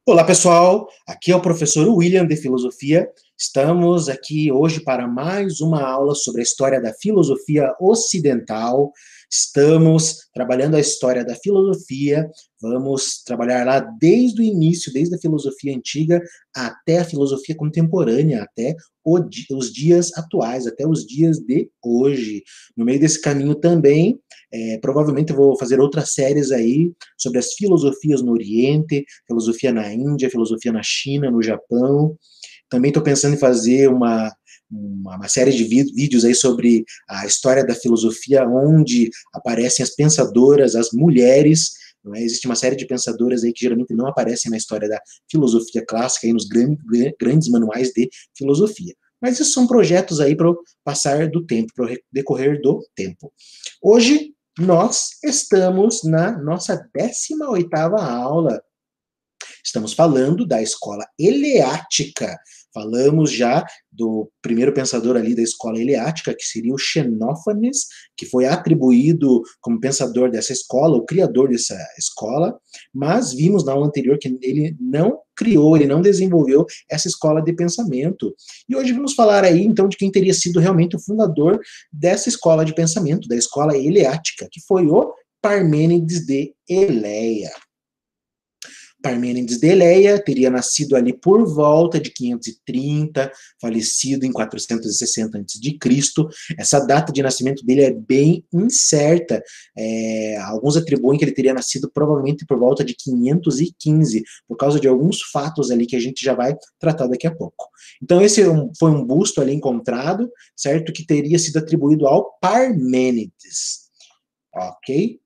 Olá, pessoal. Aqui é o professor William de Filosofia. Estamos aqui hoje para mais uma aula sobre a história da filosofia ocidental. Estamos trabalhando a história da filosofia. Vamos trabalhar lá desde o início, desde a filosofia antiga até a filosofia contemporânea, até os dias atuais, até os dias de hoje. No meio desse caminho também, provavelmente eu vou fazer outras séries aí sobre as filosofias no Oriente, filosofia na Índia, filosofia na China, no Japão. Também estou pensando em fazer uma série de vídeos aí sobre a história da filosofia, onde aparecem as pensadoras, as mulheres. Não é? Existe uma série de pensadoras aí que geralmente não aparecem na história da filosofia clássica, aí nos grandes manuais de filosofia. Mas isso são projetos aí para o passar do tempo, para o decorrer do tempo. Hoje, nós estamos na nossa 18ª aula. Estamos falando da escola eleática. Falamos já do primeiro pensador ali da escola eleática, que seria o Xenófanes, que foi atribuído como pensador dessa escola, o criador dessa escola, mas vimos na aula anterior que ele não criou, ele não desenvolveu essa escola de pensamento. E hoje vamos falar aí, então, de quem teria sido realmente o fundador dessa escola de pensamento, da escola eleática, que foi o Parmênides de Eleia. Parmênides de Eleia teria nascido ali por volta de 530, falecido em 460 a.C. Essa data de nascimento dele é bem incerta. Alguns atribuem que ele teria nascido provavelmente por volta de 515, por causa de alguns fatos ali que a gente já vai tratar daqui a pouco. Então esse foi um busto ali encontrado, certo? Que teria sido atribuído ao Parmênides. Ok?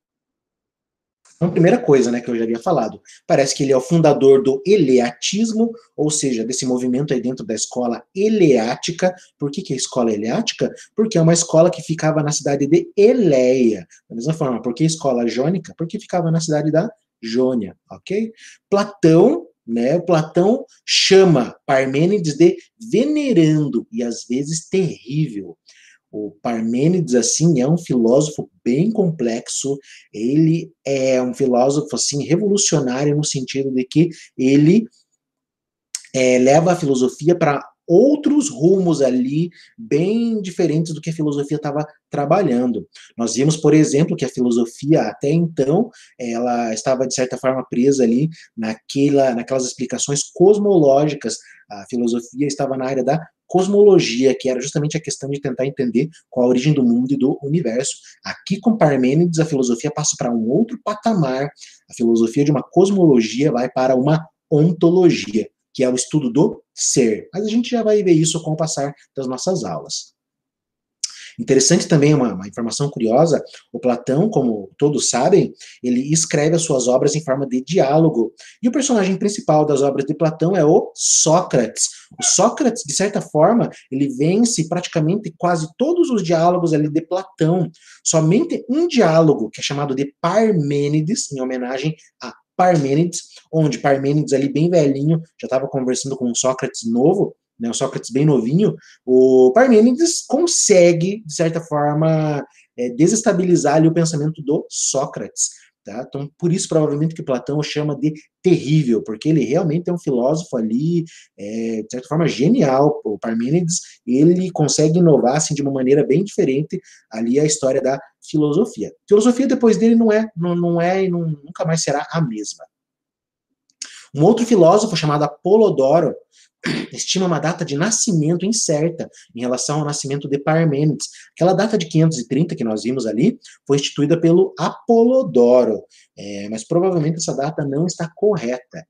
Então, primeira coisa, né, que eu já havia falado, parece que ele é o fundador do eleatismo, ou seja, desse movimento aí dentro da escola eleática. Por que é a escola eleática? Porque é uma escola que ficava na cidade de Eleia. Da mesma forma, por que escola jônica? Porque ficava na cidade da Jônia, ok? Platão, né, Platão chama Parmênides de venerando e às vezes terrível. O Parmênides, assim, é um filósofo bem complexo, ele é um filósofo, assim, revolucionário no sentido de que ele leva a filosofia para outros rumos ali, bem diferentes do que a filosofia estava trabalhando. Nós vimos, por exemplo, que a filosofia, até então, ela estava, de certa forma, presa ali naquelas explicações cosmológicas. A filosofia estava na área da cosmologia, que era justamente a questão de tentar entender qual a origem do mundo e do universo. Aqui, com Parmênides, a filosofia passa para um outro patamar. A filosofia de uma cosmologia vai para uma ontologia, que é o estudo do ser. Mas a gente já vai ver isso com o passar das nossas aulas. Interessante também, uma informação curiosa, o Platão, como todos sabem, ele escreve as suas obras em forma de diálogo. E o personagem principal das obras de Platão é o Sócrates. O Sócrates, de certa forma, ele vence praticamente quase todos os diálogos ali de Platão. Somente um diálogo, que é chamado de Parmênides, em homenagem a Parmênides, onde Parmênides ali bem velhinho, já estava conversando com um Sócrates novo, né, o Sócrates bem novinho, o Parmênides consegue, de certa forma, desestabilizar ali o pensamento do Sócrates. Tá? Então, por isso, provavelmente, que Platão o chama de terrível, porque ele realmente é um filósofo ali, de certa forma, genial. O Parmênides, ele consegue inovar assim, de uma maneira bem diferente ali a história da filosofia. A filosofia, depois dele, não é e nunca mais será a mesma. Um outro filósofo chamado Apolodoro estima uma data de nascimento incerta em relação ao nascimento de Parmênides. Aquela data de 530 que nós vimos ali foi instituída pelo Apolodoro, mas provavelmente essa data não está correta.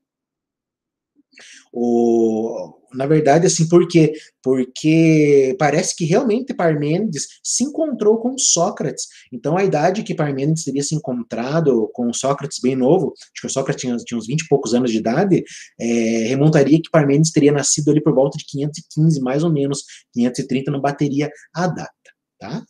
Na verdade, assim, por quê? Porque parece que realmente Parmênides se encontrou com Sócrates. Então, a idade que Parmênides teria se encontrado com Sócrates bem novo, acho que o Sócrates tinha uns 20 e poucos anos de idade, remontaria que Parmênides teria nascido ali por volta de 515, mais ou menos. 530 não bateria a data, tá?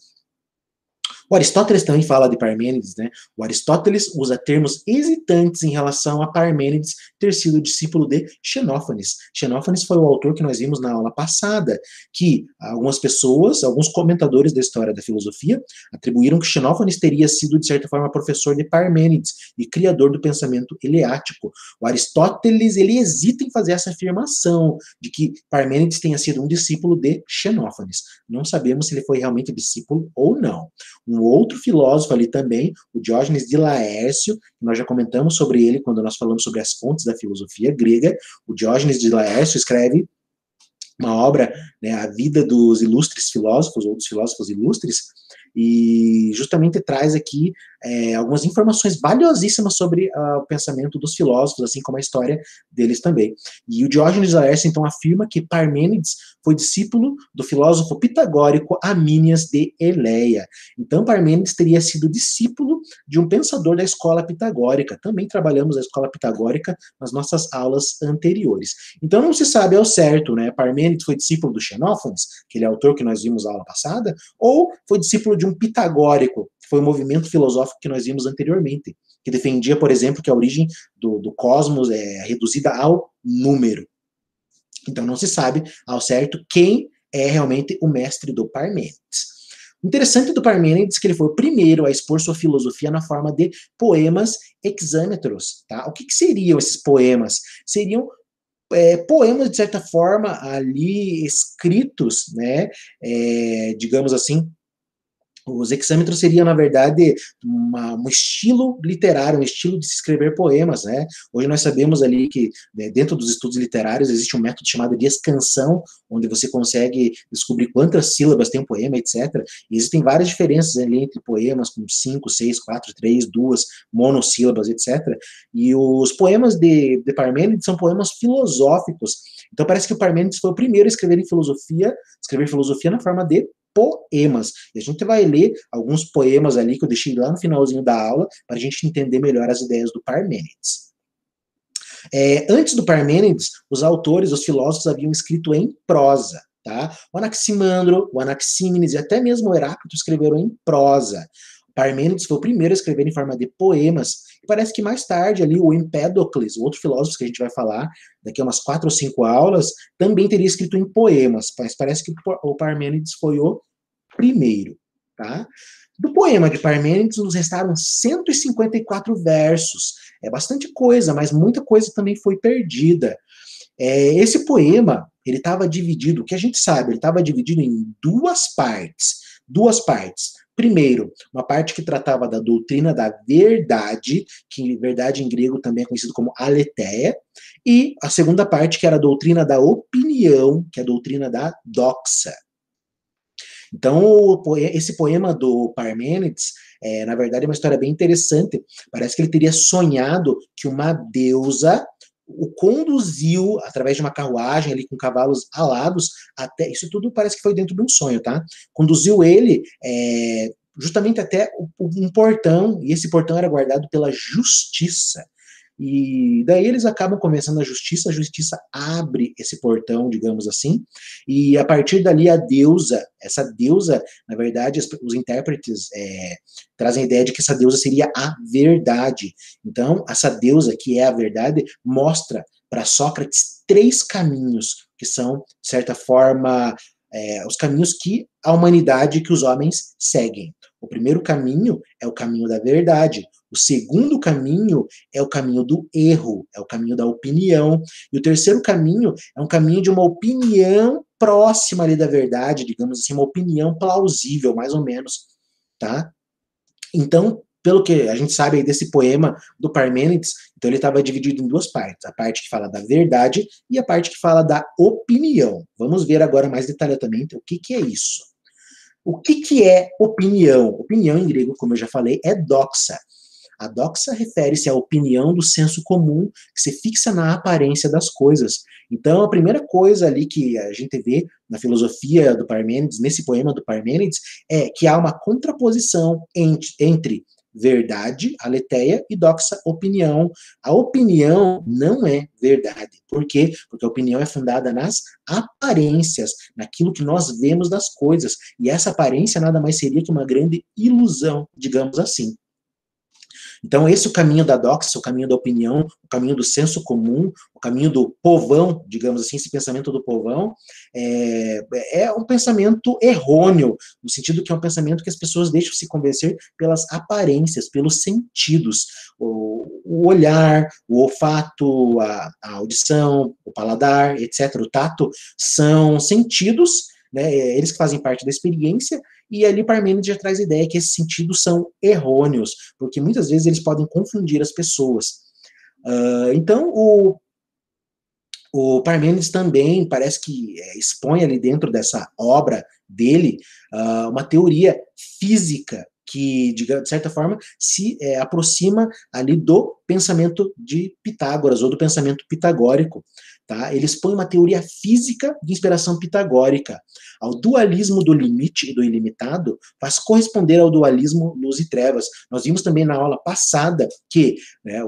O Aristóteles também fala de Parmênides, né? O Aristóteles usa termos hesitantes em relação a Parmênides ter sido discípulo de Xenófanes. Xenófanes foi o autor que nós vimos na aula passada, que algumas pessoas, alguns comentadores da história da filosofia, atribuíram que Xenófanes teria sido, de certa forma, professor de Parmênides e criador do pensamento eleático. O Aristóteles, ele hesita em fazer essa afirmação de que Parmênides tenha sido um discípulo de Xenófanes. Não sabemos se ele foi realmente discípulo ou não. Um outro filósofo ali também, o Diógenes de Laércio, nós já comentamos sobre ele quando nós falamos sobre as fontes da filosofia grega. O Diógenes de Laércio escreve uma obra, né, A Vida dos Ilustres Filósofos, ou dos Filósofos Ilustres, e justamente traz aqui algumas informações valiosíssimas sobre o pensamento dos filósofos, assim como a história deles também. E o Diógenes de Laércio, então, afirma que Parmênides foi discípulo do filósofo pitagórico Amínias de Eleia. Então, Parmênides teria sido discípulo de um pensador da escola pitagórica. Também trabalhamos a escola pitagórica nas nossas aulas anteriores. Então, não se sabe ao certo, né? Parmênides foi discípulo do Xenófanes, aquele autor que nós vimos na aula passada, ou foi discípulo de um pitagórico, que foi um movimento filosófico que nós vimos anteriormente, que defendia, por exemplo, que a origem do cosmos é reduzida ao número. Então não se sabe ao certo quem é realmente o mestre do Parmênides. O interessante do Parmênides é que ele foi o primeiro a expor sua filosofia na forma de poemas hexâmetros. Tá? O que seriam esses poemas? Seriam poemas, de certa forma, ali escritos, né, digamos assim. Os hexâmetros seriam, na verdade, um estilo literário, um estilo de se escrever poemas, né? Hoje nós sabemos ali que, né, dentro dos estudos literários, existe um método chamado de escansão, onde você consegue descobrir quantas sílabas tem um poema, etc. E existem várias diferenças ali entre poemas com 5, 6, 4, 3, 2 monossílabas, etc. E os poemas de Parmênides são poemas filosóficos. Então parece que o Parmênides foi o primeiro a escrever filosofia na forma de poemas. E a gente vai ler alguns poemas ali que eu deixei lá no finalzinho da aula para a gente entender melhor as ideias do Parmênides. Antes do Parmênides, os autores, os filósofos haviam escrito em prosa. Tá? O Anaximandro, o Anaxímenes e até mesmo o Heráclito escreveram em prosa. Parmênides foi o primeiro a escrever em forma de poemas. E parece que mais tarde ali o Empédocles, outro filósofo que a gente vai falar daqui a umas 4 ou 5 aulas, também teria escrito em poemas. Mas parece que o Parmênides foi o primeiro. Tá? Do poema de Parmênides nos restaram 154 versos. É bastante coisa, mas muita coisa também foi perdida. Esse poema, ele estava dividido, o que a gente sabe, ele estava dividido em duas partes. Duas partes. Primeiro, uma parte que tratava da doutrina da verdade, que verdade em grego também é conhecido como aletheia, e a segunda parte, que era a doutrina da opinião, que é a doutrina da doxa. Então, esse poema do Parmênides, na verdade, é uma história bem interessante. Parece que ele teria sonhado que uma deusa o conduziu através de uma carruagem ali com cavalos alados até, isso tudo parece que foi dentro de um sonho, tá? Conduziu ele justamente até um portão, e esse portão era guardado pela justiça. E daí eles acabam começando a justiça abre esse portão, digamos assim, e a partir dali essa deusa, na verdade, os intérpretes trazem a ideia de que essa deusa seria a verdade. Então, essa deusa, que é a verdade, mostra para Sócrates 3 caminhos, que são, de certa forma, os caminhos que a humanidade, que os homens seguem. O primeiro caminho é o caminho da verdade. O segundo caminho é o caminho do erro, é o caminho da opinião. E o terceiro caminho é um caminho de uma opinião próxima ali da verdade, digamos assim, uma opinião plausível, mais ou menos, tá? Então, pelo que a gente sabe aí desse poema do Parmênides, então ele estava dividido em duas partes, a parte que fala da verdade e a parte que fala da opinião. Vamos ver agora mais detalhadamente o que é isso. O que é opinião? Opinião em grego, como eu já falei, é doxa. A doxa refere-se à opinião do senso comum que se fixa na aparência das coisas. Então, a primeira coisa ali que a gente vê na filosofia do Parmênides, nesse poema do Parmênides, é que há uma contraposição entre verdade, aletheia, e doxa, opinião. A opinião não é verdade. Por quê? Porque a opinião é fundada nas aparências, naquilo que nós vemos das coisas. E essa aparência nada mais seria que uma grande ilusão, digamos assim. Então, esse é o caminho da doxa, o caminho da opinião, o caminho do senso comum, o caminho do povão, digamos assim, esse pensamento do povão, é um pensamento errôneo, no sentido que é um pensamento que as pessoas deixam se convencer pelas aparências, pelos sentidos, o olhar, o olfato, a audição, o paladar, etc., o tato, são sentidos, né, eles que fazem parte da experiência, e ali Parmênides já traz a ideia que esses sentidos são errôneos, porque muitas vezes eles podem confundir as pessoas. Então, o Parmênides também parece que expõe ali dentro dessa obra dele uma teoria física que, de certa forma, se aproxima ali do pensamento de Pitágoras, ou do pensamento pitagórico. Tá? Ele expõe uma teoria física de inspiração pitagórica. Ao dualismo do limite e do ilimitado faz corresponder ao dualismo luz e trevas. Nós vimos também na aula passada que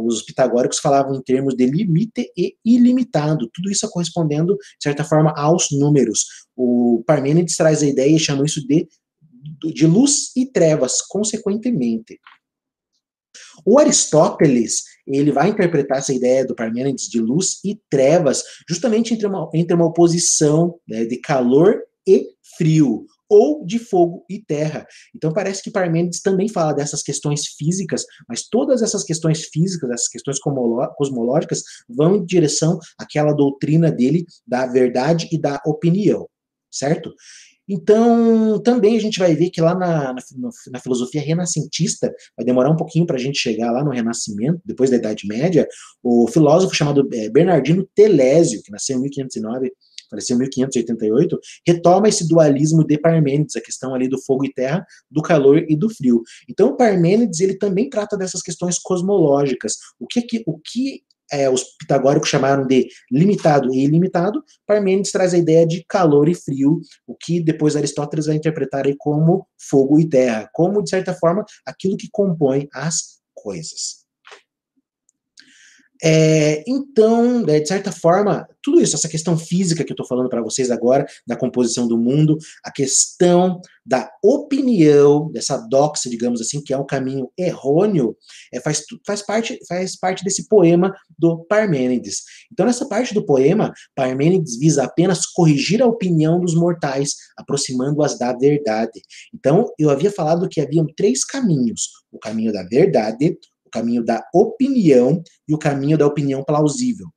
os pitagóricos falavam em termos de limite e ilimitado, tudo isso correspondendo, de certa forma, aos números. O Parmênides traz a ideia e chama isso de luz e trevas, consequentemente. O Aristóteles, ele vai interpretar essa ideia do Parmênides de luz e trevas justamente entre uma oposição, né, de calor e frio, ou de fogo e terra. Então parece que Parmênides também fala dessas questões físicas, mas todas essas questões físicas, essas questões cosmológicas, vão em direção àquela doutrina dele da verdade e da opinião, certo? Então, também a gente vai ver que lá na filosofia renascentista, vai demorar um pouquinho para a gente chegar lá no Renascimento, depois da Idade Média, o filósofo chamado Bernardino Telésio, que nasceu em 1509, faleceu em 1588, retoma esse dualismo de Parmênides, a questão ali do fogo e terra, do calor e do frio. Então, Parmênides, ele também trata dessas questões cosmológicas. O que os pitagóricos chamaram de limitado e ilimitado, Parmênides traz a ideia de calor e frio, o que depois Aristóteles vai interpretar aí como fogo e terra, como, de certa forma, aquilo que compõe as coisas. Então, de certa forma, tudo isso, essa questão física que eu estou falando para vocês agora, da composição do mundo, a questão da opinião, dessa doxa, digamos assim, que é um caminho errôneo, faz parte desse poema do Parmênides. Então, nessa parte do poema, Parmênides visa apenas corrigir a opinião dos mortais, aproximando-as da verdade. Então, eu havia falado que haviam 3 caminhos: o caminho da verdade, o caminho da opinião e o caminho da opinião plausível.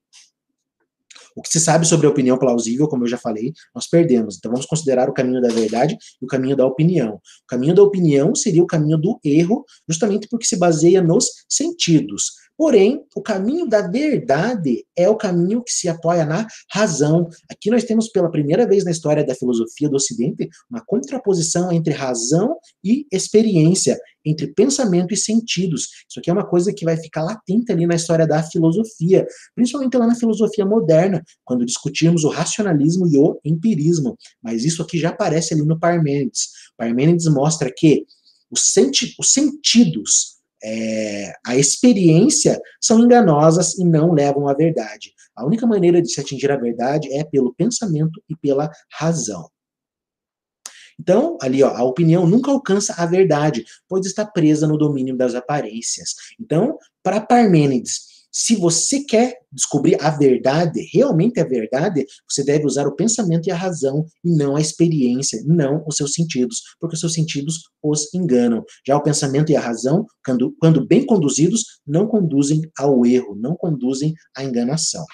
O que se sabe sobre a opinião plausível, como eu já falei, nós perdemos. Então vamos considerar o caminho da verdade e o caminho da opinião. O caminho da opinião seria o caminho do erro, justamente porque se baseia nos sentidos. Porém, o caminho da verdade é o caminho que se apoia na razão. Aqui nós temos pela primeira vez na história da filosofia do Ocidente uma contraposição entre razão e experiência, entre pensamento e sentidos. Isso aqui é uma coisa que vai ficar latente ali na história da filosofia, principalmente lá na filosofia moderna, quando discutimos o racionalismo e o empirismo. Mas isso aqui já aparece ali no Parmênides. Parmênides mostra que os sentidos, a experiência, são enganosas e não levam à verdade. A única maneira de se atingir a verdade é pelo pensamento e pela razão. Então, ali, ó, a opinião nunca alcança a verdade, pois está presa no domínio das aparências. Então, para Parmênides, se você quer descobrir a verdade, realmente a verdade, você deve usar o pensamento e a razão, e não a experiência, não os seus sentidos, porque os seus sentidos os enganam. Já o pensamento e a razão, quando bem conduzidos, não conduzem ao erro, não conduzem à enganação.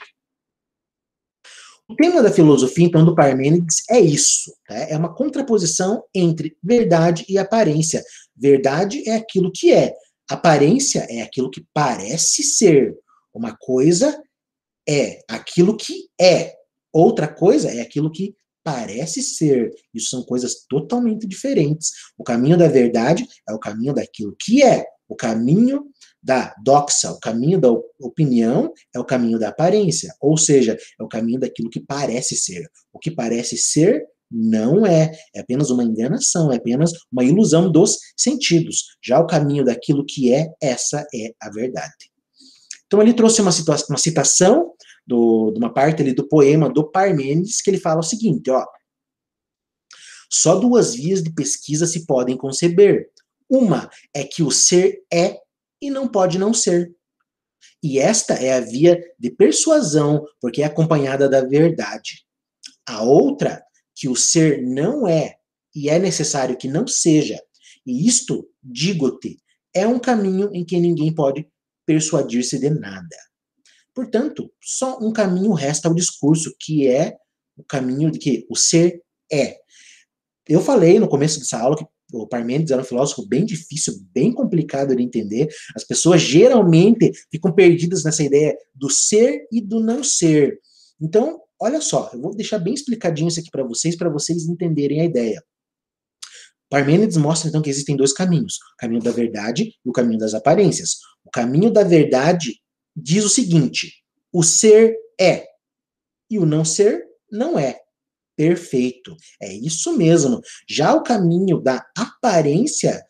O tema da filosofia, então, do Parmênides é isso, tá? É uma contraposição entre verdade e aparência. Verdade é aquilo que é, aparência é aquilo que parece ser. Uma coisa é aquilo que é, outra coisa é aquilo que parece ser. Isso são coisas totalmente diferentes. O caminho da verdade é o caminho daquilo que é. O caminho da doxa, o caminho da opinião, é o caminho da aparência. Ou seja, é o caminho daquilo que parece ser. O que parece ser Não é, é apenas uma enganação, é apenas uma ilusão dos sentidos. Já o caminho daquilo que é, essa é a verdade. Então ele trouxe uma citação de uma parte ali do poema do Parmênides, que ele fala o seguinte, ó: só duas vias de pesquisa se podem conceber. Uma é que o ser é e não pode não ser. E esta é a via de persuasão, porque é acompanhada da verdade. A outra, que o ser não é e é necessário que não seja. E isto, digo-te, é um caminho em que ninguém pode persuadir-se de nada. Portanto, só um caminho resta ao discurso, que é o caminho de que o ser é. Eu falei no começo dessa aula que o Parmênides era um filósofo bem difícil, bem complicado de entender. As pessoas geralmente ficam perdidas nessa ideia do ser e do não ser. Então, olha só, eu vou deixar bem explicadinho isso aqui para vocês entenderem a ideia. Parmênides mostra então que existem dois caminhos, o caminho da verdade e o caminho das aparências. O caminho da verdade diz o seguinte: o ser é e o não ser não é. Perfeito. É isso mesmo. Já o caminho da aparência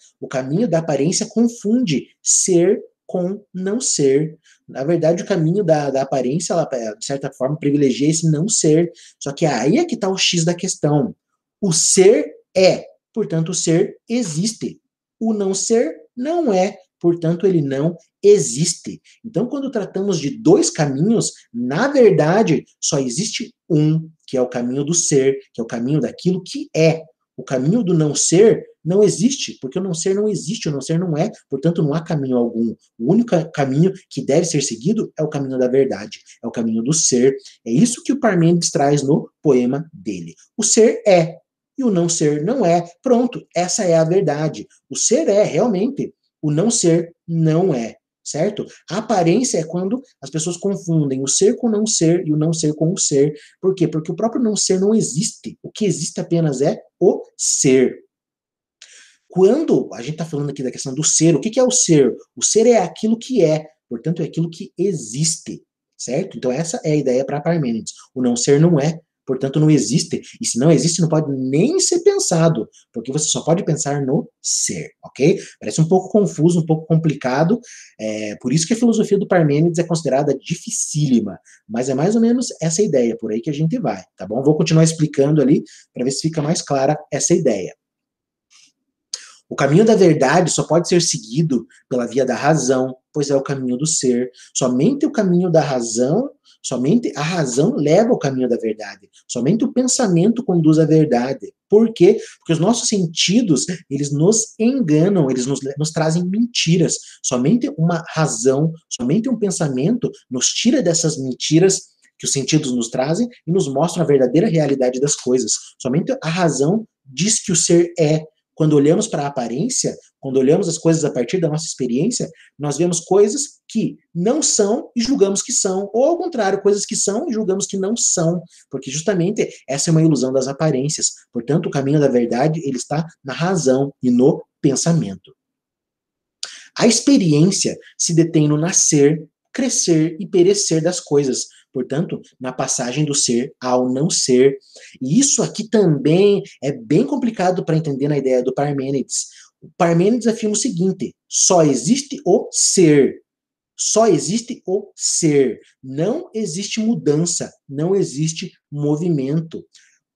confunde ser com não ser. Na verdade, o caminho da aparência, ela, de certa forma, privilegia esse não ser. Só que aí é que está o X da questão. O ser é, portanto, o ser existe. O não ser não é, portanto, ele não existe. Então, quando tratamos de dois caminhos, na verdade, só existe um, que é o caminho do ser, que é o caminho daquilo que é. O caminho do não ser não existe, porque o não ser não existe, o não ser não é, portanto não há caminho algum. O único caminho que deve ser seguido é o caminho da verdade, é o caminho do ser. É isso que o Parmênides traz no poema dele. O ser é, e o não ser não é. Pronto, essa é a verdade. O ser é, realmente, o não ser não é. Certo? A aparência é quando as pessoas confundem o ser com o não ser e o não ser com o ser. Por quê? Porque o próprio não ser não existe. O que existe apenas é o ser. Quando a gente está falando aqui da questão do ser, o que é o ser? O ser é aquilo que é, portanto, é aquilo que existe. Certo? Então, essa é a ideia para Parmênides. O não ser não é, portanto, não existe. E se não existe, não pode nem ser pensado, porque você só pode pensar no ser, ok? Parece um pouco confuso, um pouco complicado, por isso que a filosofia do Parmênides é considerada dificílima, mas é mais ou menos essa ideia, por aí que a gente vai, tá bom? Vou continuar explicando ali, para ver se fica mais clara essa ideia. O caminho da verdade só pode ser seguido pela via da razão, pois é o caminho do ser. Somente o caminho da razão, somente a razão leva ao caminho da verdade. Somente o pensamento conduz à verdade. Por quê? Porque os nossos sentidos, eles nos enganam, eles nos trazem mentiras. Somente uma razão, somente um pensamento nos tira dessas mentiras que os sentidos nos trazem e nos mostram a verdadeira realidade das coisas. Somente a razão diz que o ser é. Quando olhamos para a aparência, quando olhamos as coisas a partir da nossa experiência, nós vemos coisas que não são e julgamos que são, ou ao contrário, coisas que são e julgamos que não são, porque justamente essa é uma ilusão das aparências. Portanto, o caminho da verdade, ele está na razão e no pensamento. A experiência se detém no nascer, crescer e perecer das coisas, portanto, na passagem do ser ao não ser. E isso aqui também é bem complicado para entender na ideia do Parmênides. O Parmênides afirma o seguinte: só existe o ser. Só existe o ser. Não existe mudança, não existe movimento.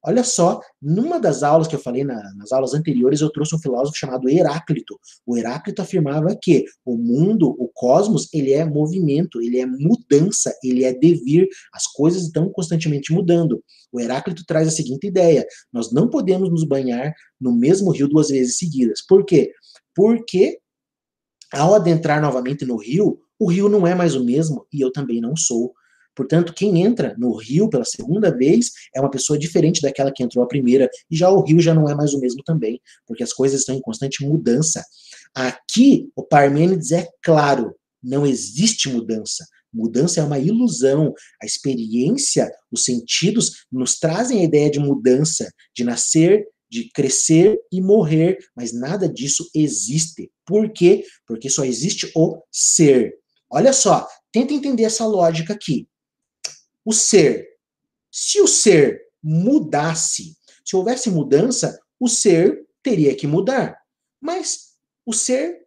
Olha só, numa das aulas que eu falei, nas aulas anteriores, eu trouxe um filósofo chamado Heráclito. O Heráclito afirmava que o mundo, o cosmos, ele é movimento, ele é mudança, ele é devir. As coisas estão constantemente mudando. O Heráclito traz a seguinte ideia: nós não podemos nos banhar no mesmo rio duas vezes seguidas. Por quê? Porque ao adentrar novamente no rio, o rio não é mais o mesmo e eu também não sou. Portanto, quem entra no rio pela segunda vez é uma pessoa diferente daquela que entrou a primeira, e já o rio já não é mais o mesmo também, porque as coisas estão em constante mudança. Aqui, o Parmênides é claro, não existe mudança. Mudança é uma ilusão. A experiência, os sentidos nos trazem a ideia de mudança, de nascer, de crescer e morrer, mas nada disso existe. Por quê? Porque só existe o ser. Olha só, tenta entender essa lógica aqui. O ser, se o ser mudasse, Se houvesse mudança, o ser teria que mudar. Mas o ser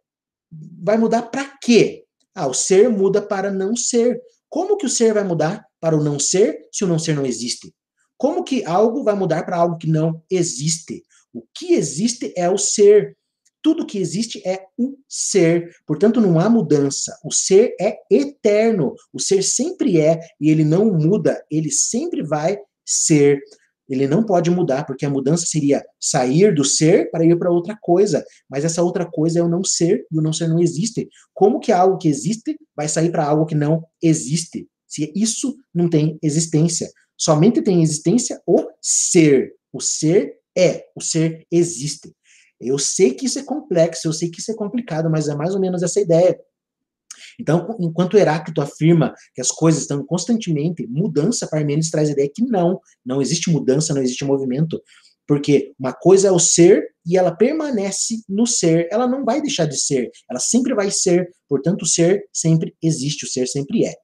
vai mudar para quê? O ser muda para não ser. Como que o ser vai mudar para o não ser se o não ser não existe? Como que algo vai mudar para algo que não existe? O que existe é o ser. Tudo que existe é o ser. Portanto, não há mudança. O ser é eterno. O ser sempre é e ele não muda. Ele sempre vai ser. Ele não pode mudar, porque a mudança seria sair do ser para ir para outra coisa. Mas essa outra coisa é o não ser, e o não ser não existe. Como que algo que existe vai sair para algo que não existe? Se isso não tem existência. Somente tem existência o ser. O ser é, o ser existe. Eu sei que isso é complexo, eu sei que isso é complicado, mas é mais ou menos essa ideia. Então, enquanto Heráclito afirma que as coisas estão constantemente mudança, Parmênides traz a ideia que não existe mudança, não existe movimento, porque uma coisa é o ser e ela permanece no ser, ela não vai deixar de ser, ela sempre vai ser, portanto o ser sempre existe, o ser sempre é.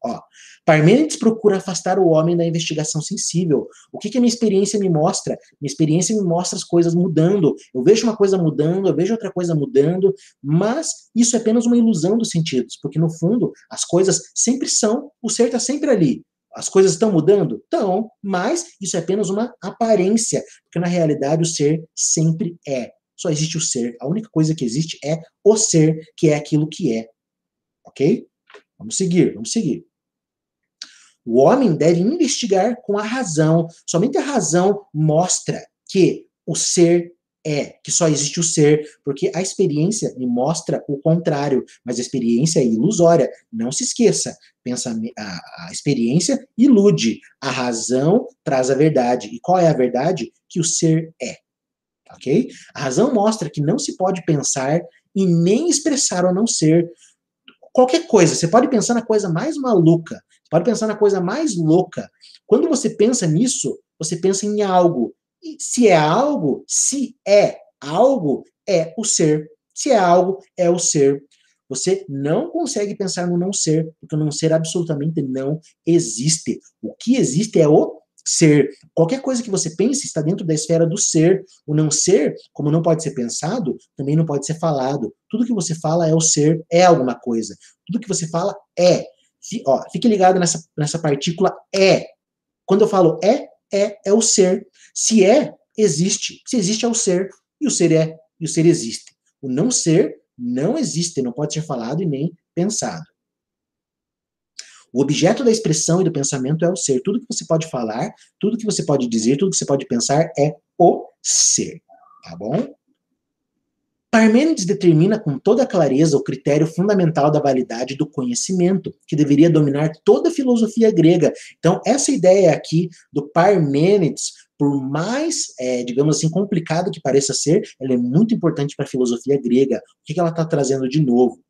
Ó, Parmênides procura afastar o homem da investigação sensível. O que a minha experiência me mostra? Minha experiência me mostra as coisas mudando. Eu vejo uma coisa mudando, eu vejo outra coisa mudando, mas isso é apenas uma ilusão dos sentidos, porque no fundo as coisas sempre são, o ser está sempre ali. As coisas estão mudando? Estão, mas isso é apenas uma aparência, porque na realidade o ser sempre é. Só existe o ser. A única coisa que existe é o ser, que é aquilo que é. Ok? Vamos seguir, vamos seguir. O homem deve investigar com a razão. Somente a razão mostra que o ser é, que só existe o ser, porque a experiência me mostra o contrário, mas a experiência é ilusória. Não se esqueça, a experiência ilude, a razão traz a verdade. E qual é a verdade? Que o ser é. Ok? A razão mostra que não se pode pensar e nem expressar o não ser. Qualquer coisa, você pode pensar na coisa mais maluca, você pode pensar na coisa mais louca. Quando você pensa nisso, você pensa em algo. E se é algo, é o ser. Se é algo, é o ser. Você não consegue pensar no não ser, porque o não ser absolutamente não existe. O que existe é o ser. Qualquer coisa que você pense está dentro da esfera do ser. O não ser, como não pode ser pensado, também não pode ser falado. Tudo que você fala é o ser, é alguma coisa. Tudo que você fala é. Fique ligado nessa partícula é. Quando eu falo é o ser. Se é, existe. Se existe, é o ser. E o ser é, e o ser existe. O não ser não existe, não pode ser falado e nem pensado. O objeto da expressão e do pensamento é o ser. Tudo que você pode falar, tudo que você pode dizer, tudo que você pode pensar é o ser. Tá bom? Parmênides determina com toda clareza o critério fundamental da validade do conhecimento, que deveria dominar toda a filosofia grega. Então, essa ideia aqui do Parmênides, por mais, digamos assim, complicado que pareça ser, ela é muito importante para a filosofia grega. O que ela está trazendo de novo?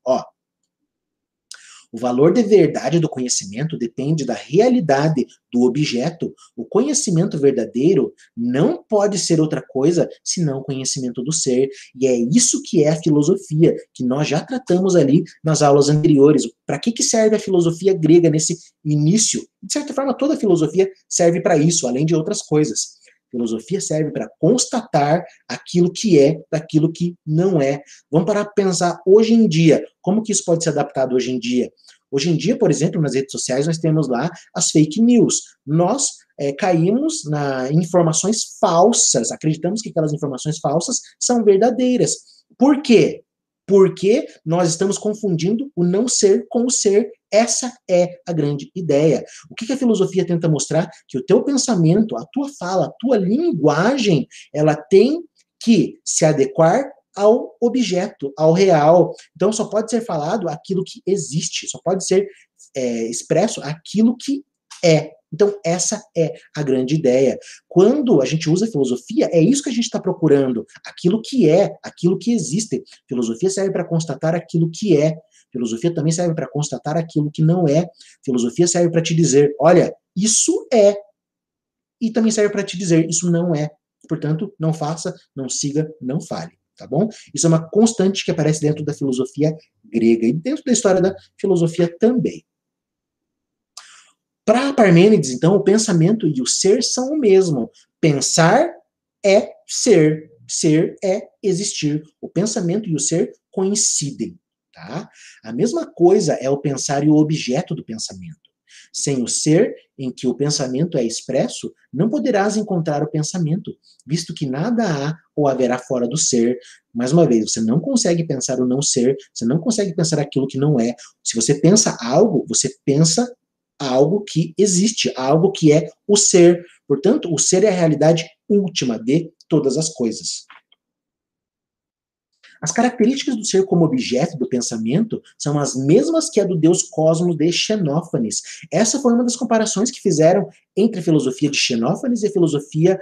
O valor de verdade do conhecimento depende da realidade do objeto. O conhecimento verdadeiro não pode ser outra coisa senão o conhecimento do ser. E é isso que é a filosofia, que nós já tratamos ali nas aulas anteriores. Para que serve a filosofia grega nesse início? De certa forma, toda a filosofia serve para isso, além de outras coisas. Filosofia serve para constatar aquilo que é daquilo que não é. Vamos parar para pensar hoje em dia. Como que isso pode ser adaptado hoje em dia? Hoje em dia, por exemplo, nas redes sociais, nós temos lá as fake news. Nós caímos em informações falsas, acreditamos que aquelas informações falsas são verdadeiras. Por quê? Porque nós estamos confundindo o não ser com o ser. Essa é a grande ideia. O que a filosofia tenta mostrar? Que o teu pensamento, a tua fala, a tua linguagem, ela tem que se adequar ao objeto, ao real. Então, só pode ser falado aquilo que existe, só pode ser expresso aquilo que é. Então, essa é a grande ideia. Quando a gente usa filosofia, é isso que a gente está procurando, aquilo que é, aquilo que existe. Filosofia serve para constatar aquilo que é. Filosofia também serve para constatar aquilo que não é. Filosofia serve para te dizer, olha, isso é. E também serve para te dizer, isso não é. Portanto, não faça, não siga, não fale. Tá bom? Isso é uma constante que aparece dentro da filosofia grega e dentro da história da filosofia também. Para Parmênides, então, o pensamento e o ser são o mesmo. Pensar é ser. Ser é existir. O pensamento e o ser coincidem, tá? A mesma coisa é o pensar e o objeto do pensamento. Sem o ser, em que o pensamento é expresso, não poderás encontrar o pensamento, visto que nada há ou haverá fora do ser. Mais uma vez, você não consegue pensar o não ser, você não consegue pensar aquilo que não é. Se você pensa algo, você pensa algo que existe, algo que é o ser. Portanto, o ser é a realidade última de todas as coisas. As características do ser como objeto do pensamento são as mesmas que a do deus Cosmos de Xenófanes. Essa foi uma das comparações que fizeram entre a filosofia de Xenófanes e a filosofia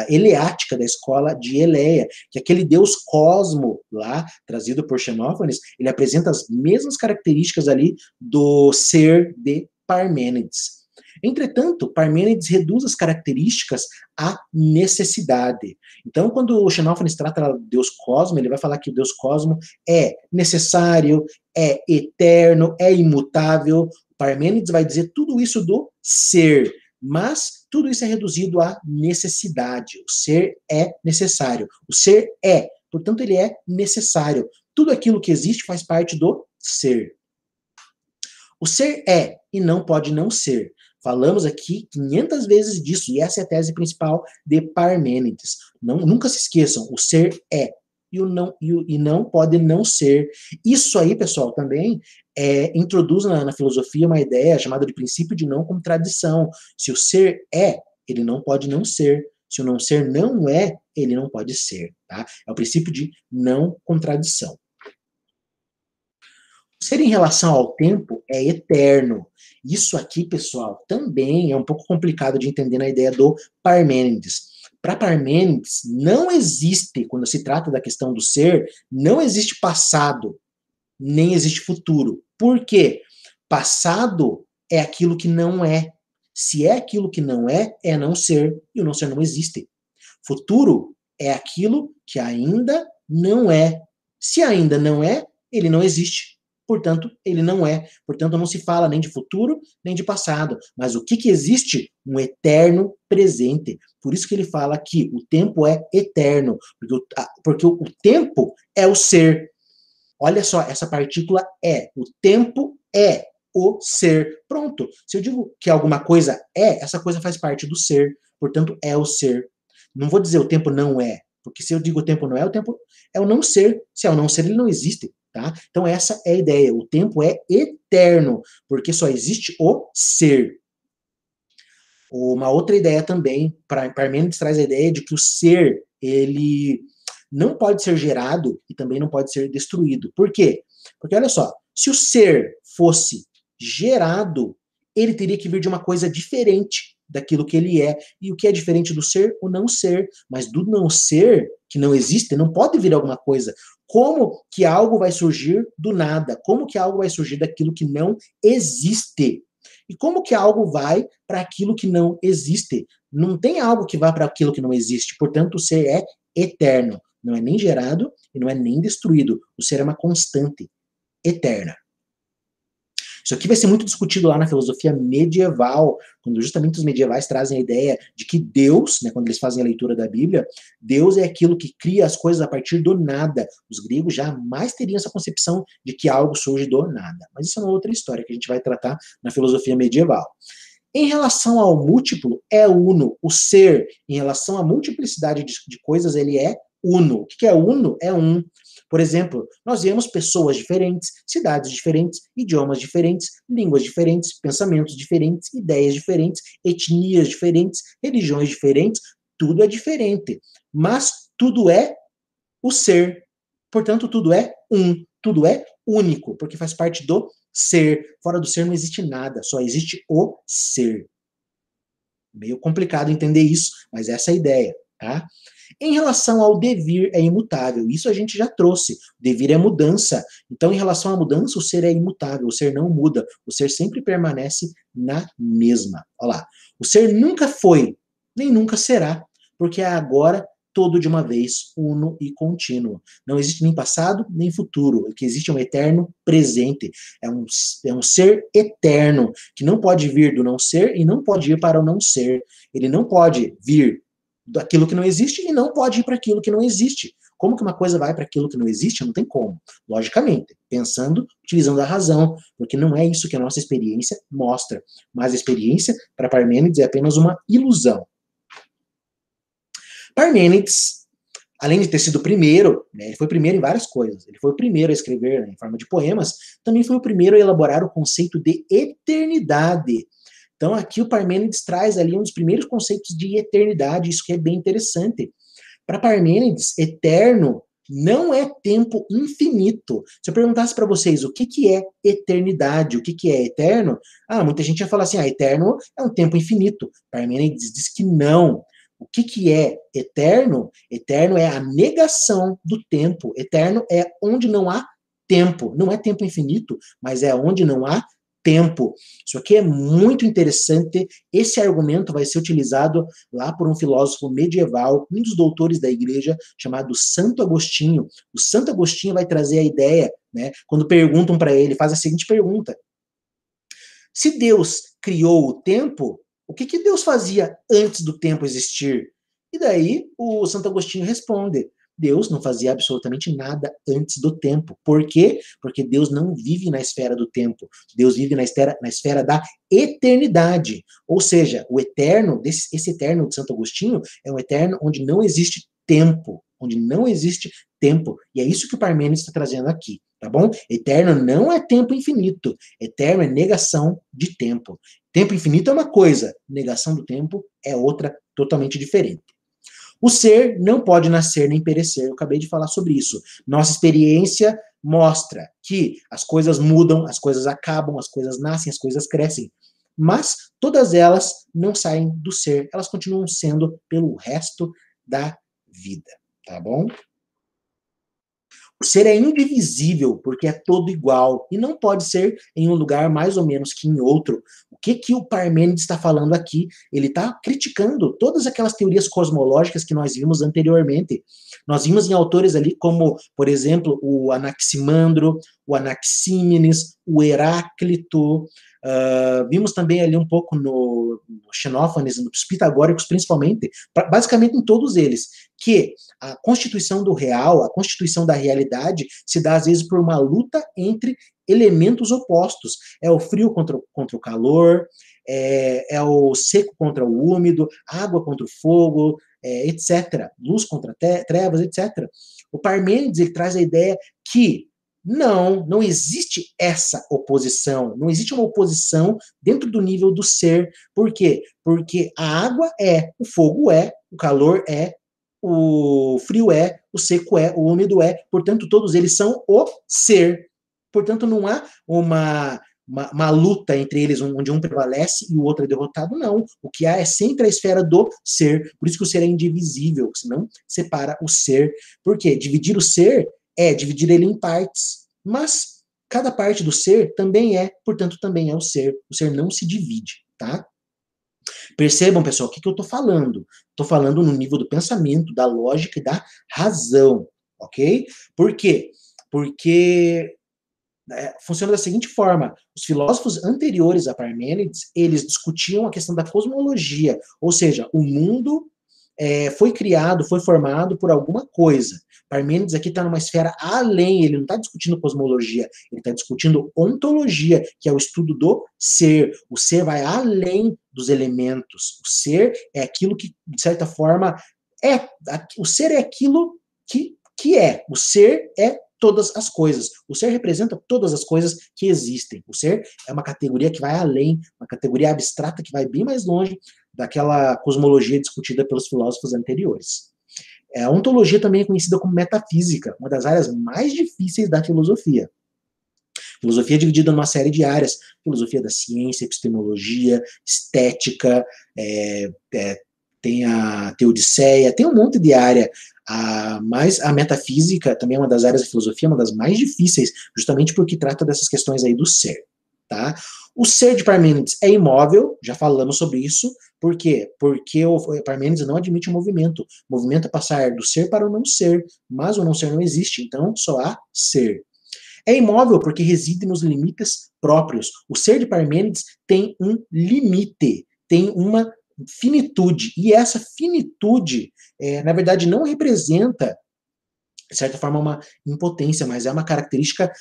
eleática da escola de Eleia, que aquele deus Cosmo lá, trazido por Xenófanes, ele apresenta as mesmas características ali do ser de Parmênides. Entretanto, Parmênides reduz as características à necessidade. Então, quando o Xenófanes trata do Deus Cosmo, ele vai falar que o Deus Cosmo é necessário, é eterno, é imutável. Parmênides vai dizer tudo isso do ser, mas tudo isso é reduzido à necessidade. O ser é necessário. O ser é, portanto, ele é necessário. Tudo aquilo que existe faz parte do ser. O ser é e não pode não ser. Falamos aqui 500 vezes disso, e essa é a tese principal de Parmênides. Nunca se esqueçam, o ser é, e não pode não ser. Isso aí, pessoal, também introduz na filosofia uma ideia chamada de princípio de não contradição. Se o ser é, ele não pode não ser. Se o não ser não é, ele não pode ser. Tá? É o princípio de não contradição. O ser em relação ao tempo é eterno. Isso aqui, pessoal, também é um pouco complicado de entender na ideia do Parmênides. Para Parmênides, não existe, quando se trata da questão do ser, não existe passado, nem existe futuro. Por quê? Passado é aquilo que não é. Se é aquilo que não é, é não ser, e o não ser não existe. Futuro é aquilo que ainda não é. Se ainda não é, ele não existe. Portanto, ele não é. Portanto, não se fala nem de futuro, nem de passado. Mas o que existe? Um eterno presente. Por isso que ele fala que o tempo é eterno. Porque o tempo é o ser. Olha só, essa partícula é. O tempo é o ser. Pronto. Se eu digo que alguma coisa é, essa coisa faz parte do ser. Portanto, é o ser. Não vou dizer o tempo não é. Porque se eu digo o tempo é o não ser. Se é o não ser, ele não existe. Tá? Então essa é a ideia, o tempo é eterno, porque só existe o ser. Uma outra ideia também, Parmênides traz a ideia de que o ser, ele não pode ser gerado e também não pode ser destruído. Por quê? Porque olha só, se o ser fosse gerado, ele teria que vir de uma coisa diferente daquilo que ele é. E o que é diferente do ser? O não ser. Mas do não ser, que não existe, não pode vir alguma coisa. Como que algo vai surgir do nada? Como que algo vai surgir daquilo que não existe? E como que algo vai para aquilo que não existe? Não tem algo que vá para aquilo que não existe. Portanto, o ser é eterno. Não é nem gerado e não é nem destruído. O ser é uma constante eterna. Isso aqui vai ser muito discutido lá na filosofia medieval, quando justamente os medievais trazem a ideia de que Deus, né, quando eles fazem a leitura da Bíblia, Deus é aquilo que cria as coisas a partir do nada. Os gregos jamais teriam essa concepção de que algo surge do nada. Mas isso é uma outra história que a gente vai tratar na filosofia medieval. Em relação ao múltiplo, é uno. O ser, em relação à multiplicidade de coisas, ele é uno. O que é uno? É um. Por exemplo, nós vemos pessoas diferentes, cidades diferentes, idiomas diferentes, línguas diferentes, pensamentos diferentes, ideias diferentes, etnias diferentes, religiões diferentes, tudo é diferente. Mas tudo é o ser. Portanto, tudo é um, tudo é único, porque faz parte do ser. Fora do ser não existe nada, só existe o ser. Meio complicado entender isso, mas essa é a ideia, tá? Em relação ao devir, é imutável. Isso a gente já trouxe. O devir é mudança. Então, em relação à mudança, o ser é imutável. O ser não muda. O ser sempre permanece na mesma. Olha lá. O ser nunca foi, nem nunca será, porque é agora todo de uma vez, uno e contínuo. Não existe nem passado, nem futuro. O que existe é um eterno presente. É um ser eterno, que não pode vir do não ser e não pode ir para o não ser. Ele não pode vir daquilo que não existe e não pode ir para aquilo que não existe. Como que uma coisa vai para aquilo que não existe? Não tem como. Logicamente, pensando, utilizando a razão, porque não é isso que a nossa experiência mostra. Mas a experiência, para Parmênides, é apenas uma ilusão. Parmênides, além de ter sido o primeiro, né, ele foi o primeiro em várias coisas. Ele foi o primeiro a escrever, né, em forma de poemas, também foi o primeiro a elaborar o conceito de eternidade. Então, aqui o Parmênides traz ali um dos primeiros conceitos de eternidade, isso que é bem interessante. Para Parmênides, eterno não é tempo infinito. Se eu perguntasse para vocês o que é eternidade, o que é eterno, muita gente ia falar assim, eterno é um tempo infinito. Parmênides diz que não. O que é eterno? Eterno é a negação do tempo. Eterno é onde não há tempo. Não é tempo infinito, mas é onde não há tempo. Isso aqui é muito interessante. Esse argumento vai ser utilizado lá por um filósofo medieval, um dos doutores da igreja, chamado Santo Agostinho. O Santo Agostinho vai trazer a ideia, né, quando perguntam para ele, faz a seguinte pergunta: se Deus criou o tempo, o que Deus fazia antes do tempo existir? E daí o Santo Agostinho responde: Deus não fazia absolutamente nada antes do tempo. Por quê? Porque Deus não vive na esfera do tempo. Deus vive na esfera da eternidade. Ou seja, o eterno, esse eterno de Santo Agostinho, é um eterno onde não existe tempo. Onde não existe tempo. E é isso que o Parmênides está trazendo aqui, tá bom? Eterno não é tempo infinito. Eterno é negação de tempo. Tempo infinito é uma coisa, negação do tempo é outra totalmente diferente. O ser não pode nascer nem perecer, eu acabei de falar sobre isso. Nossa experiência mostra que as coisas mudam, as coisas acabam, as coisas nascem, as coisas crescem. Mas todas elas não saem do ser, elas continuam sendo pelo resto da vida, tá bom? O ser é indivisível, porque é todo igual, e não pode ser em um lugar mais ou menos que em outro. O que o Parmênides está falando aqui? Ele está criticando todas aquelas teorias cosmológicas que nós vimos anteriormente. Nós vimos em autores ali como, por exemplo, o Anaximandro, o Anaxímenes, o Heráclito, vimos também ali um pouco no Xenófanes, nos pitagóricos principalmente, basicamente em todos eles, que a constituição do real, a constituição da realidade, se dá às vezes por uma luta entre elementos opostos. É o frio contra o calor, é o seco contra o úmido, água contra o fogo, etc. Luz contra trevas, etc. O Parmênides ele traz a ideia que não existe essa oposição, não existe uma oposição dentro do nível do ser. Por quê? Porque a água é, o fogo é, o calor é, o frio é, o seco é, o úmido é, portanto, todos eles são o ser. Portanto, não há uma luta entre eles, onde um prevalece e o outro é derrotado, não. O que há é sempre a esfera do ser. Por isso que o ser é indivisível, senão separa o ser. Por quê? Dividir o ser é dividir ele em partes. Mas cada parte do ser também é, portanto, também é o ser. O ser não se divide, tá? Percebam, pessoal, o que eu estou falando? Estou falando no nível do pensamento, da lógica e da razão, ok? Por quê? Porque funciona da seguinte forma: os filósofos anteriores a Parmênides, eles discutiam a questão da cosmologia, ou seja, o mundo foi criado, foi formado por alguma coisa. Parmênides aqui está numa esfera além, ele não está discutindo cosmologia, ele está discutindo ontologia, que é o estudo do ser. O ser vai além dos elementos. O ser é aquilo que, de certa forma, o ser é aquilo que é. O ser é todas as coisas. O ser representa todas as coisas que existem. O ser é uma categoria que vai além, uma categoria abstrata que vai bem mais longe daquela cosmologia discutida pelos filósofos anteriores. A ontologia também é conhecida como metafísica, uma das áreas mais difíceis da filosofia. Filosofia é dividida numa série de áreas: filosofia da ciência, epistemologia, estética, tem a teodiceia, tem um monte de área. Mas a metafísica também é uma das áreas da filosofia, uma das mais difíceis, justamente porque trata dessas questões aí do ser. Tá? O ser de Parmênides é imóvel, já falamos sobre isso. Por quê? Porque o Parmênides não admite o movimento. O movimento é passar do ser para o não ser, mas o não ser não existe, então só há ser. É imóvel porque reside nos limites próprios. O ser de Parmênides tem um limite, tem finitude. E essa finitude, na verdade, não representa, de certa forma, uma impotência, mas é uma característica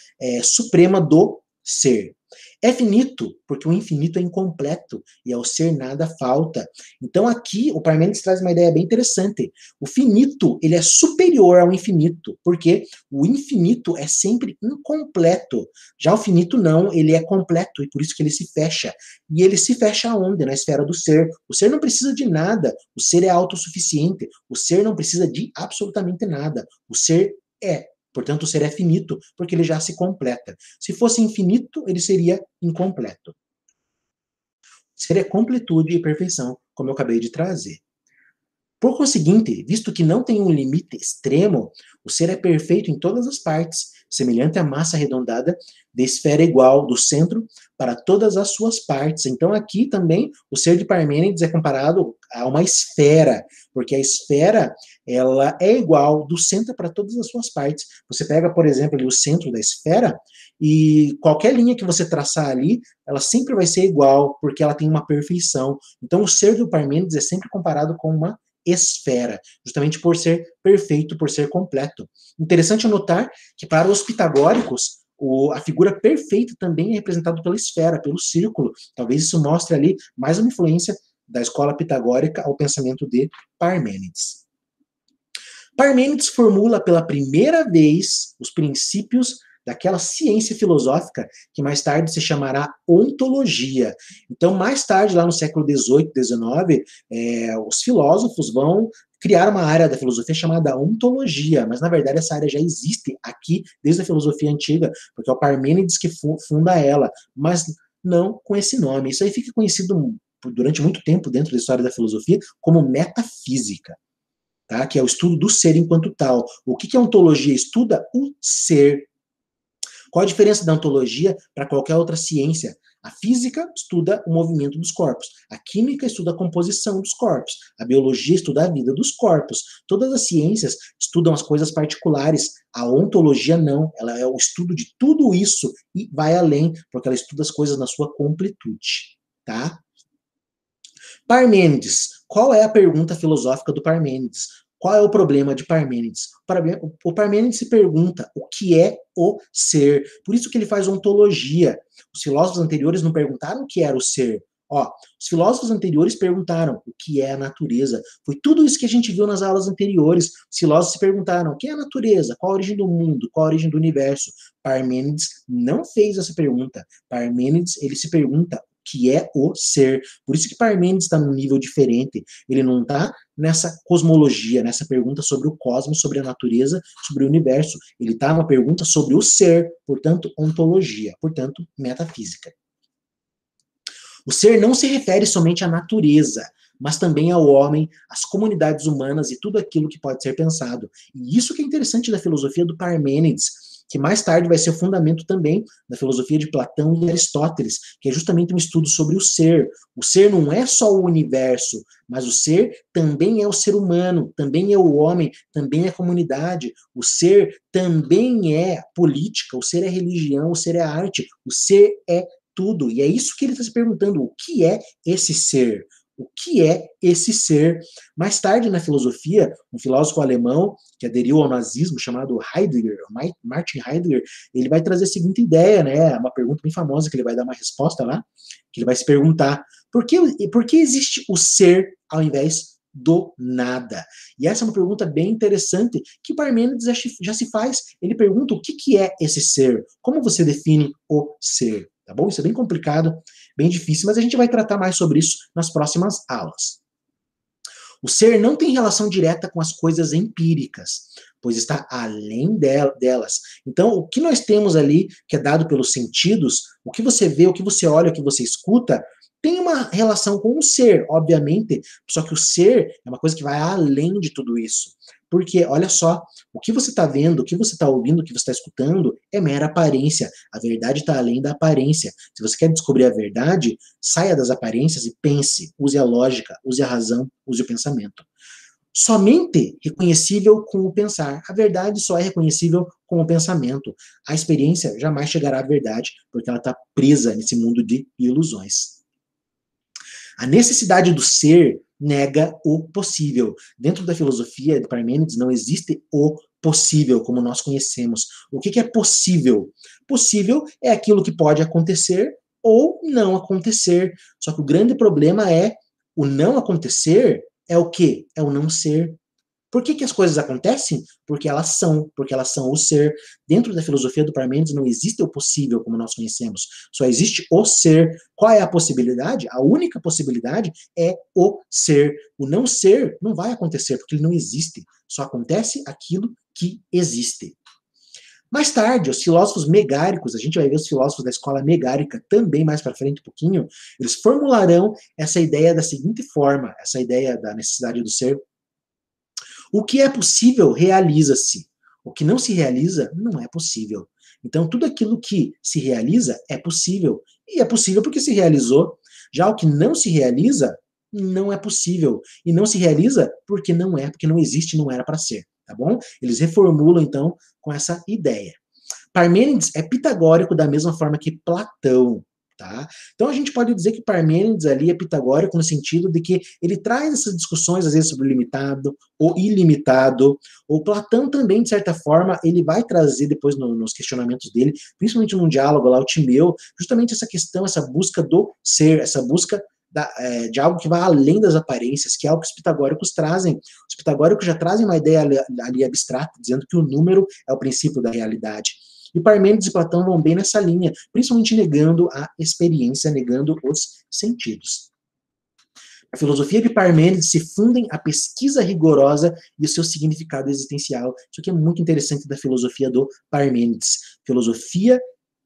suprema do ser. É finito, porque o infinito é incompleto, e ao ser nada falta. Então aqui o Parmênides traz uma ideia bem interessante. O finito, ele é superior ao infinito, porque o infinito é sempre incompleto. Já o finito não, ele é completo, e por isso que ele se fecha. E ele se fecha aonde? Na esfera do ser. O ser não precisa de nada, o ser é autossuficiente, o ser não precisa de absolutamente nada. O ser é. Portanto, o ser é finito, porque ele já se completa. Se fosse infinito, ele seria incompleto. O ser é completude e perfeição, como eu acabei de trazer. Por conseguinte, visto que não tem um limite extremo, o ser é perfeito em todas as partes, semelhante à massa arredondada de esfera igual do centro para todas as suas partes. Então aqui também o ser de Parmênides é comparado a uma esfera, porque a esfera ela é igual do centro para todas as suas partes. Você pega, por exemplo, ali o centro da esfera e qualquer linha que você traçar ali, ela sempre vai ser igual, porque ela tem uma perfeição. Então o ser do Parmênides é sempre comparado com uma esfera, justamente por ser perfeito, por ser completo. Interessante notar que para os pitagóricos, a figura perfeita também é representada pela esfera, pelo círculo. Talvez isso mostre ali mais uma influência da escola pitagórica ao pensamento de Parmênides. Parmênides formula pela primeira vez os princípios daquela ciência filosófica que mais tarde se chamará ontologia. Então, mais tarde, lá no século XVIII, XIX, os filósofos vão criar uma área da filosofia chamada ontologia, mas na verdade essa área já existe aqui desde a filosofia antiga, porque é o Parmênides que funda ela, mas não com esse nome. Isso aí fica conhecido durante muito tempo dentro da história da filosofia como metafísica. Tá? Que é o estudo do ser enquanto tal. O que a ontologia estuda? O ser. Qual a diferença da ontologia para qualquer outra ciência? A física estuda o movimento dos corpos, a química estuda a composição dos corpos, a biologia estuda a vida dos corpos. Todas as ciências estudam as coisas particulares, a ontologia não, ela é o estudo de tudo isso e vai além, porque ela estuda as coisas na sua completude. Tá? Parmênides. Qual é a pergunta filosófica do Parmênides? Qual é o problema de Parmênides? O Parmênides se pergunta o que é o ser. Por isso que ele faz ontologia. Os filósofos anteriores não perguntaram o que era o ser. Os filósofos anteriores perguntaram o que é a natureza. Foi tudo isso que a gente viu nas aulas anteriores. Os filósofos se perguntaram o que é a natureza, qual a origem do mundo, qual a origem do universo. Parmênides não fez essa pergunta. Parmênides, ele se pergunta que é o ser. Por isso que Parmênides está num nível diferente. Ele não está nessa cosmologia, nessa pergunta sobre o cosmos, sobre a natureza, sobre o universo. Ele está numa pergunta sobre o ser, portanto, ontologia, portanto, metafísica. O ser não se refere somente à natureza, mas também ao homem, às comunidades humanas e tudo aquilo que pode ser pensado. E isso que é interessante da filosofia do Parmênides, que mais tarde vai ser o fundamento também da filosofia de Platão e Aristóteles, que é justamente um estudo sobre o ser. O ser não é só o universo, mas o ser também é o ser humano, também é o homem, também é a comunidade. O ser também é política, o ser é religião, o ser é arte, o ser é tudo. E é isso que ele está se perguntando, o que é esse ser? O que é esse ser? Mais tarde, na filosofia, um filósofo alemão que aderiu ao nazismo, chamado Heidegger, Martin Heidegger, ele vai trazer a seguinte ideia, né? Uma pergunta bem famosa, que ele vai dar uma resposta lá, que ele vai se perguntar, por que existe o ser ao invés do nada? E essa é uma pergunta bem interessante, que Parmênides já se faz. Ele pergunta o que é esse ser? Como você define o ser? Tá bom? Isso é bem complicado, bem difícil, mas a gente vai tratar mais sobre isso nas próximas aulas. O ser não tem relação direta com as coisas empíricas, pois está além delas. Então, o que nós temos ali, que é dado pelos sentidos, o que você vê, o que você olha, o que você escuta, tem uma relação com o ser, obviamente, só que o ser é uma coisa que vai além de tudo isso. Porque, olha só, o que você está vendo, o que você está ouvindo, o que você está escutando é mera aparência. A verdade está além da aparência. Se você quer descobrir a verdade, saia das aparências e pense. Use a lógica, use a razão, use o pensamento. Somente reconhecível com o pensar. A verdade só é reconhecível com o pensamento. A experiência jamais chegará à verdade, porque ela está presa nesse mundo de ilusões. A necessidade do ser nega o possível. Dentro da filosofia de Parmênides não existe o possível, como nós conhecemos. O que é possível? Possível é aquilo que pode acontecer ou não acontecer. Só que o grande problema é o não acontecer é o quê? É o não ser. Por que as coisas acontecem? Porque elas são o ser. Dentro da filosofia do Parmênides não existe o possível como nós conhecemos, só existe o ser. Qual é a possibilidade? A única possibilidade é o ser. O não ser não vai acontecer, porque ele não existe. Só acontece aquilo que existe. Mais tarde, os filósofos megáricos, a gente vai ver os filósofos da escola megárica também mais para frente um pouquinho, eles formularão essa ideia da seguinte forma, essa ideia da necessidade do ser. O que é possível realiza-se. O que não se realiza não é possível. Então, tudo aquilo que se realiza é possível. E é possível porque se realizou. Já o que não se realiza não é possível. E não se realiza porque não é, porque não existe, não era para ser. Tá bom? Eles reformulam, então, com essa ideia. Parmênides é pitagórico da mesma forma que Platão. Tá? Então a gente pode dizer que Parmênides ali é pitagórico no sentido de que ele traz essas discussões, às vezes, sobre o limitado ou ilimitado. O Platão também, de certa forma, ele vai trazer depois nos questionamentos dele, principalmente num diálogo lá, o Timeu, justamente essa questão, essa busca do ser, essa busca de algo que vai além das aparências, que é algo que os pitagóricos trazem. Os pitagóricos já trazem uma ideia ali abstrata, dizendo que o número é o princípio da realidade. E Parmênides e Platão vão bem nessa linha, principalmente negando a experiência, negando os sentidos. A filosofia de Parmênides se fundem a pesquisa rigorosa e o seu significado existencial. Isso aqui é muito interessante da filosofia do Parmênides. Filosofia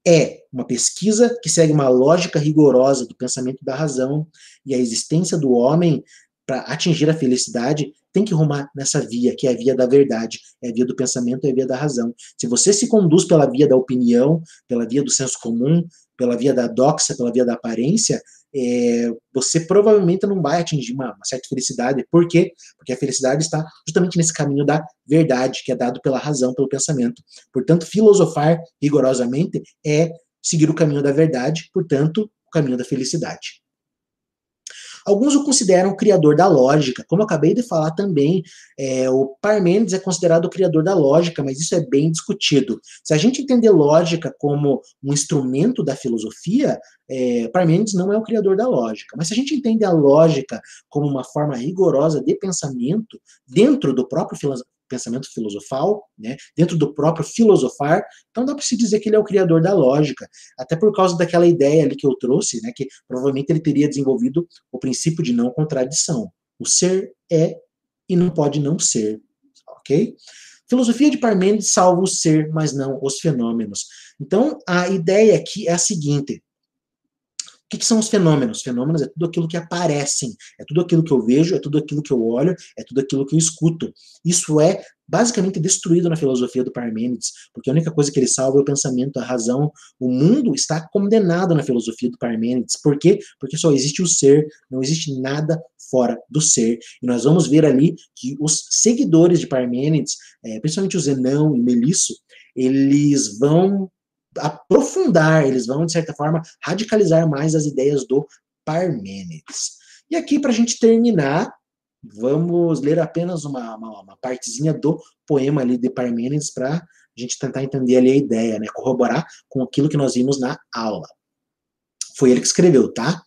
é uma pesquisa que segue uma lógica rigorosa do pensamento da razão, e a existência do homem, para atingir a felicidade, tem que rumar nessa via, que é a via da verdade, é a via do pensamento, é a via da razão. Se você se conduz pela via da opinião, pela via do senso comum, pela via da doxa, pela via da aparência, você provavelmente não vai atingir uma certa felicidade. Por quê? Porque a felicidade está justamente nesse caminho da verdade, que é dado pela razão, pelo pensamento. Portanto, filosofar rigorosamente é seguir o caminho da verdade, portanto, o caminho da felicidade. Alguns o consideram o criador da lógica, como eu acabei de falar também, o Parmênides é considerado o criador da lógica, mas isso é bem discutido. Se a gente entender lógica como um instrumento da filosofia, Parmênides não é o criador da lógica. Mas se a gente entende a lógica como uma forma rigorosa de pensamento dentro do próprio pensamento filosofal, né, dentro do próprio filosofar, então dá para se dizer que ele é o criador da lógica, até por causa daquela ideia ali que eu trouxe, né, que provavelmente ele teria desenvolvido o princípio de não contradição. O ser é e não pode não ser, ok? Filosofia de Parmênides salva o ser, mas não os fenômenos. Então, a ideia aqui é a seguinte: o que são os fenômenos? Fenômenos é tudo aquilo que aparecem, é tudo aquilo que eu vejo, é tudo aquilo que eu olho, é tudo aquilo que eu escuto. Isso é basicamente destruído na filosofia do Parmênides, porque a única coisa que ele salva é o pensamento, a razão. O mundo está condenado na filosofia do Parmênides. Por quê? Porque só existe o ser, não existe nada fora do ser. E nós vamos ver ali que os seguidores de Parmênides, principalmente o Zenão e Melisso, eles vão aprofundar, eles vão, de certa forma, radicalizar mais as ideias do Parmênides. E aqui, para a gente terminar, vamos ler apenas uma partezinha do poema ali de Parmênides para a gente tentar entender ali a ideia, né? Corroborar com aquilo que nós vimos na aula. Foi ele que escreveu, tá?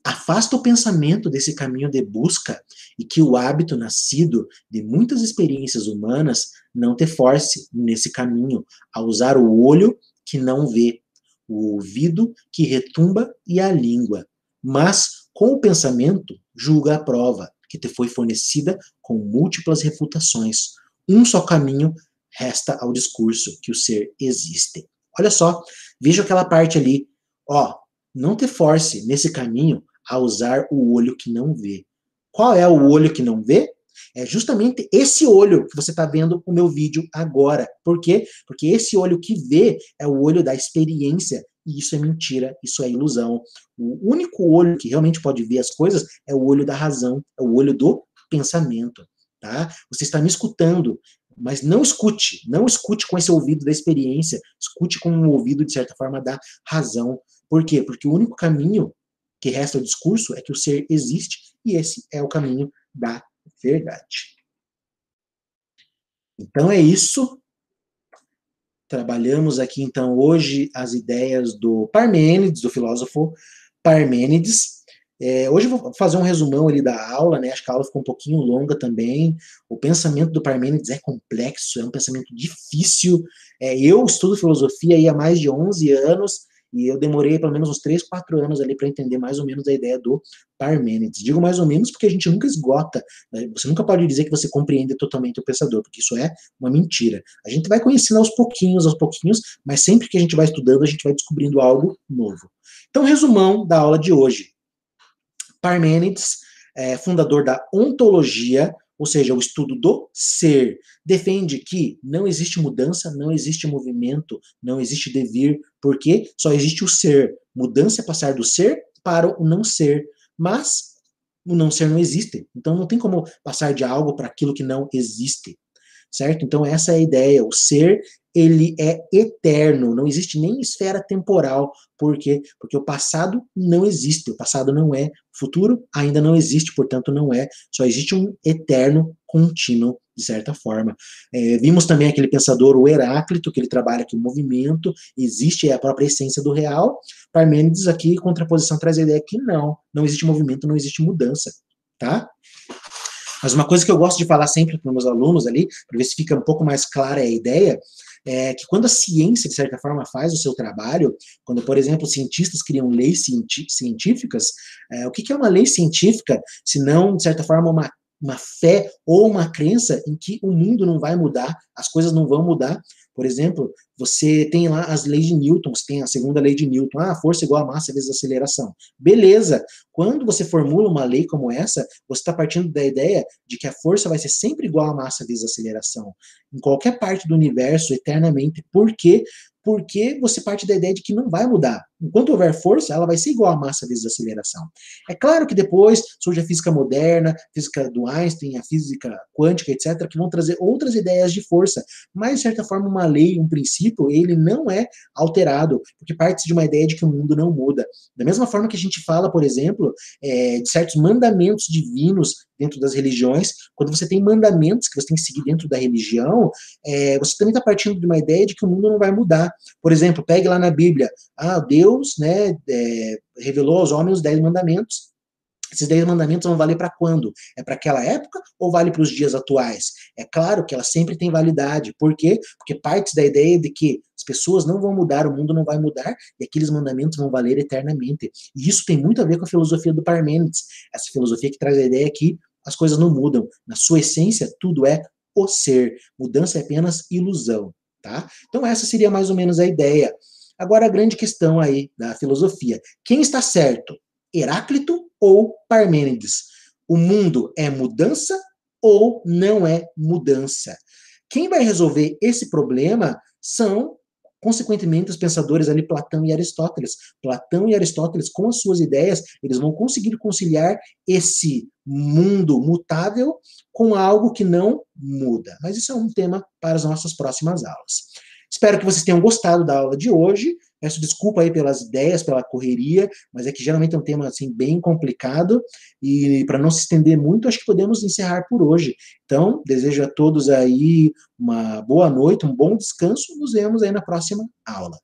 Afasta o pensamento desse caminho de busca e que o hábito nascido de muitas experiências humanas não te force nesse caminho a usar o olho que não vê, o ouvido que retumba e a língua, mas com o pensamento julga a prova que te foi fornecida com múltiplas refutações. Um só caminho resta ao discurso que o ser existe. Olha só, veja aquela parte ali, ó, não te force nesse caminho a usar o olho que não vê. Qual é o olho que não vê? É justamente esse olho que você está vendo o meu vídeo agora. Por quê? Porque esse olho que vê é o olho da experiência, e isso é mentira, isso é ilusão. O único olho que realmente pode ver as coisas é o olho da razão, é o olho do pensamento. Tá? Você está me escutando, mas não escute com esse ouvido da experiência, escute com um ouvido, de certa forma, da razão. Por quê? Porque o único caminho que resta ao discurso é que o ser existe, e esse é o caminho da verdade. Então é isso. Trabalhamos aqui, então, hoje as ideias do Parmênides, do filósofo Parmênides. Hoje eu vou fazer um resumão ali da aula, né? Acho que a aula ficou um pouquinho longa também. O pensamento do Parmênides é complexo, é um pensamento difícil. Eu estudo filosofia aí há mais de 11 anos, e eu demorei pelo menos uns 3, 4 anos ali para entender mais ou menos a ideia do Parmênides. Digo mais ou menos porque a gente nunca esgota, né? Você nunca pode dizer que você compreende totalmente o pensador, porque isso é uma mentira. A gente vai conhecendo aos pouquinhos, mas sempre que a gente vai estudando, a gente vai descobrindo algo novo. Então, resumão da aula de hoje. Parmênides, fundador da ontologia, ou seja, o estudo do ser, defende que não existe mudança, não existe movimento, não existe devir, porque só existe o ser. Mudança é passar do ser para o não ser, mas o não ser não existe, então não tem como passar de algo para aquilo que não existe, certo? Então essa é a ideia, o ser, ele é eterno, não existe nem esfera temporal. Por quê? Porque o passado não existe, o passado não é, o futuro ainda não existe, portanto não é, só existe um eterno contínuo, de certa forma. Vimos também aquele pensador, o Heráclito, que ele trabalha que o movimento existe, é a própria essência do real. Parmênides aqui, em contraposição, traz a ideia que não existe movimento, não existe mudança, tá? Mas uma coisa que eu gosto de falar sempre para os meus alunos ali, para ver se fica um pouco mais clara a ideia, é que quando a ciência, de certa forma, faz o seu trabalho, quando, por exemplo, cientistas criam leis científicas, o que é uma lei científica, se não, de certa forma, uma fé ou uma crença em que o mundo não vai mudar, as coisas não vão mudar. Por exemplo, você tem lá as leis de Newton, você tem a segunda lei de Newton, força igual a massa vezes aceleração. Beleza, quando você formula uma lei como essa, você está partindo da ideia de que a força vai ser sempre igual a massa vezes aceleração, em qualquer parte do universo, eternamente. Por quê? Porque você parte da ideia de que não vai mudar. Enquanto houver força, ela vai ser igual a massa vezes aceleração. É claro que depois surge a física moderna, a física do Einstein, a física quântica, etc., que vão trazer outras ideias de força, mas, de certa forma, uma lei, um princípio, ele não é alterado, porque parte de uma ideia de que o mundo não muda. Da mesma forma que a gente fala, por exemplo, de certos mandamentos divinos dentro das religiões, quando você tem mandamentos que você tem que seguir dentro da religião, você também está partindo de uma ideia de que o mundo não vai mudar. Por exemplo, pegue lá na Bíblia, Deus, né, revelou aos homens os 10 mandamentos. Esses 10 mandamentos vão valer para quando? É para aquela época ou vale para os dias atuais? É claro que ela sempre tem validade. Por quê? Porque parte da ideia de que as pessoas não vão mudar, o mundo não vai mudar, e aqueles mandamentos vão valer eternamente. E isso tem muito a ver com a filosofia do Parmênides, essa filosofia que traz a ideia que as coisas não mudam. Na sua essência, tudo é o ser. Mudança é apenas ilusão. Tá? Então essa seria mais ou menos a ideia. Agora a grande questão aí da filosofia. Quem está certo? Heráclito ou Parmênides? O mundo é mudança ou não é mudança? Quem vai resolver esse problema são, consequentemente, os pensadores ali, Platão e Aristóteles. Platão e Aristóteles, com as suas ideias, eles vão conseguir conciliar esse mundo mutável com algo que não muda. Mas isso é um tema para as nossas próximas aulas. Espero que vocês tenham gostado da aula de hoje. Peço desculpa aí pelas ideias, pela correria, mas é que geralmente é um tema assim bem complicado e para não se estender muito, acho que podemos encerrar por hoje. Então, desejo a todos aí uma boa noite, um bom descanso. Nos vemos aí na próxima aula.